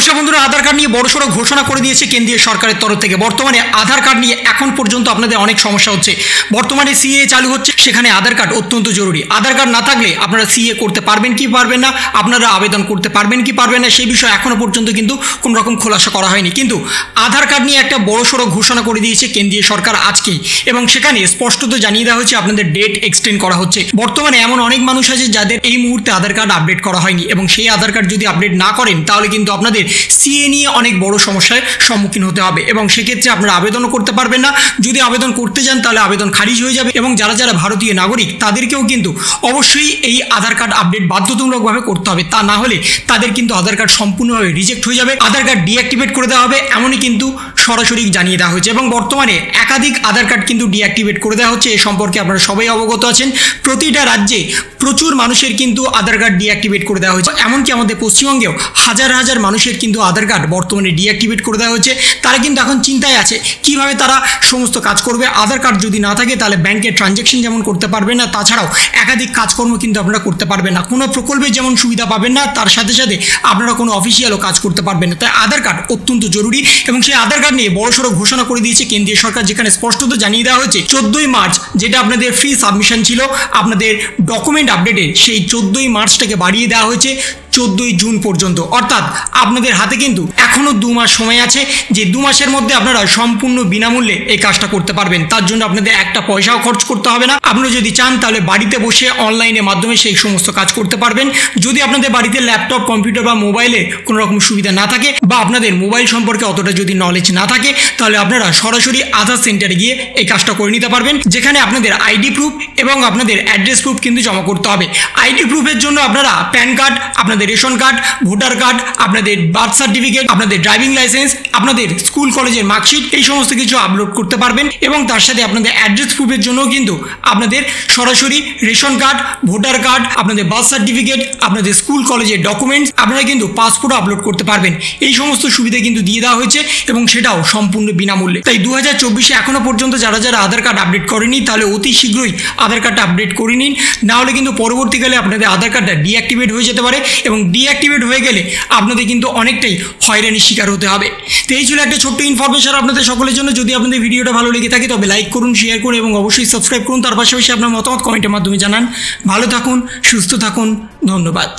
নমস্কার বন্ধুরা, আধার কার্ড নিয়ে বড়সড় ঘোষণা করে দিয়েছে কেন্দ্রীয় সরকারের তরফ থেকে। বর্তমানে আধার কার্ড নিয়ে এখন পর্যন্ত আপনাদের অনেক সমস্যা হচ্ছে। বর্তমানে সিএ চালু হচ্ছে, সেখানে আধার কার্ড অত্যন্ত জরুরি। আধার কার্ড না থাকলে আপনারা সিএ করতে পারবেন কি পারবেন না, আপনারা আবেদন করতে পারবেন কি পারবেন না, সেই বিষয়ে এখনো পর্যন্ত কিন্তু কোনো রকম খোলাসা করা হয়নি। কিন্তু আধার কার্ড নিয়ে একটা বড়সড় ঘোষণা করে দিয়েছে কেন্দ্রীয় সরকার আজকেই, এবং সেখানে স্পষ্টত জানিয়ে দেওয়া হয়েছে আপনাদের ডেট এক্সটেন্ড করা হচ্ছে। বর্তমানে এমন অনেক মানুষ আছে যাদের এই মুহূর্তে আধার কার্ড আপডেট করা হয়নি, এবং সেই আধার কার্ড যদি আপডেট না করেন তাহলে কিন্তু আপনাদের সিএ নিয়ে অনেক বড় সমস্যার সম্মুখীন হতে হবে, এবং সেক্ষেত্রে আপনারা আবেদনও করতে পারবেন না। যদি আবেদন করতে যান তাহলে আবেদন খারিজ হয়ে যাবে, এবং যারা যারা ভারতীয় নাগরিক তাদেরকেও কিন্তু অবশ্যই এই আধার কার্ড আপডেট বাধ্যতামূলকভাবে করতে হবে। তা না হলে তাদের কিন্তু আধার কার্ড সম্পূর্ণভাবে রিজেক্ট হয়ে যাবে, আধার কার্ড ডিঅ্যাক্টিভেট করে দেওয়া হবে, এমনই কিন্তু সরাসরি জানিয়ে দেওয়া হয়েছে। এবং বর্তমানে একাধিক আধার কার্ড কিন্তু ডিঅ্যাক্টিভেট করে দেওয়া হচ্ছে, এ সম্পর্কে আপনারা সবাই অবগত আছেন। প্রতিটা রাজ্যে প্রচুর মানুষের কিন্তু আধার কার্ড ডিঅ্যাক্টিভেট করে দেওয়া হয়েছে, এমনকি আমাদের পশ্চিমবঙ্গেও হাজার হাজার মানুষের কিন্তু আধার কার্ড বর্তমানে ডিঅ্যাক্টিভেট করে দেওয়া হয়েছে। তারা কিন্তু এখন চিন্তায় আছে কিভাবে তারা সমস্ত কাজ করবে। আধার কার্ড যদি না থাকে তাহলে ব্যাংকের ট্রানজ্যাকশন যেমন করতে পারবেন না, তাছাড়াও একাধিক কাজকর্ম কিন্তু আপনারা করতে পারবেন না, কোনো প্রকল্পের যেমন সুবিধা পাবেন না, তার সাথে সাথে আপনারা কোনো অফিসিয়ালও কাজ করতে পারবেন না। তাই আধার কার্ড অত্যন্ত জরুরি, এবং সেই আধার কার্ড নিয়ে বড়সড় ঘোষণা করে দিয়েছে কেন্দ্রীয় সরকার, যেখানে স্পষ্টত জানিয়ে দেওয়া হয়েছে 14ই মার্চ যেটা আপনাদের ফ্রি সাবমিশন ছিল আপনাদের ডকুমেন্ট আপডেটের, সেই 14ই মার্চটাকে বাড়িয়ে দেওয়া হয়েছে 14ই জুন পর্যন্ত। অর্থাৎ আপনাদের হাতে কিন্তু এখনও 2 মাস সময় আছে, যে 2 মাসের মধ্যে আপনারা সম্পূর্ণ বিনামূল্যে এই কাজটা করতে পারবেন। তার জন্য আপনাদের একটা পয়সাও খরচ করতে হবে না। আপনারা যদি চান তাহলে বাড়িতে বসে অনলাইনের মাধ্যমে সেই সমস্ত কাজ করতে পারবেন। যদি আপনাদের বাড়িতে ল্যাপটপ, কম্পিউটার বা মোবাইলে কোনো রকম সুবিধা না থাকে, বা আপনাদের মোবাইল সম্পর্কে অতটা যদি নলেজ না থাকে, তাহলে আপনারা সরাসরি আধার সেন্টারে গিয়ে এই কাজটা করে নিতে পারবেন, যেখানে আপনাদের আইডি প্রুফ এবং আপনাদের অ্যাড্রেস প্রুফ কিন্তু জমা করতে হবে। আইডি প্রুফের জন্য আপনারা প্যান কার্ড, আপনাদের রেশন কার্ড, ভোটার কার্ড, আপনাদের বার্থ সার্টিফিকেট, আপনাদের ড্রাইভিং লাইসেন্স, আপনাদের স্কুল কলেজের মার্কশিট, এই সমস্ত কিছু আপলোড করতে পারবেন। এবং তার সাথে আপনাদের অ্যাড্রেস প্রুফের জন্য কিন্তু আপনাদের সরাসরি রেশন কার্ড, ভোটার কার্ড, আপনাদের বার্থ সার্টিফিকেট, আপনাদের স্কুল কলেজের ডকুমেন্টস, আপনারা কিন্তু পাসপোর্ট আপলোড করতে পারবেন। এই সমস্ত সুবিধা কিন্তু দিয়ে দেওয়া হয়েছে, এবং সেটাও সম্পূর্ণ বিনামূল্যে। তাই 2024-এ এখনো পর্যন্ত যারা যারা আধার কার্ড আপডেট করেনি তাহলে অতি শীঘ্রই আধার কার্ডটা আপডেট করে নিন, না হলে কিন্তু পরবর্তীকালে আপনাদের আধার কার্ডটা ডিঅ্যাক্টিভেট হয়ে যেতে পারে, এবং ডিঅ্যাক্টিভেট হয়ে গেলে আপনাদের কিন্তু অনেকটাই হয়রানির শিকার হতে হবে। তো এই ছিল একটা ছোট্ট ইনফরমেশন আপনাদের সকলের জন্য। যদি আপনাদের ভিডিওটা ভালো লেগে থাকে তবে লাইক করুন, শেয়ার করুন, এবং অবশ্যই সাবস্ক্রাইব করুন। তার পাশাপাশি আপনার মতামত কমেন্টের মাধ্যমে জানান। ভালো থাকুন, সুস্থ থাকুন, ধন্যবাদ।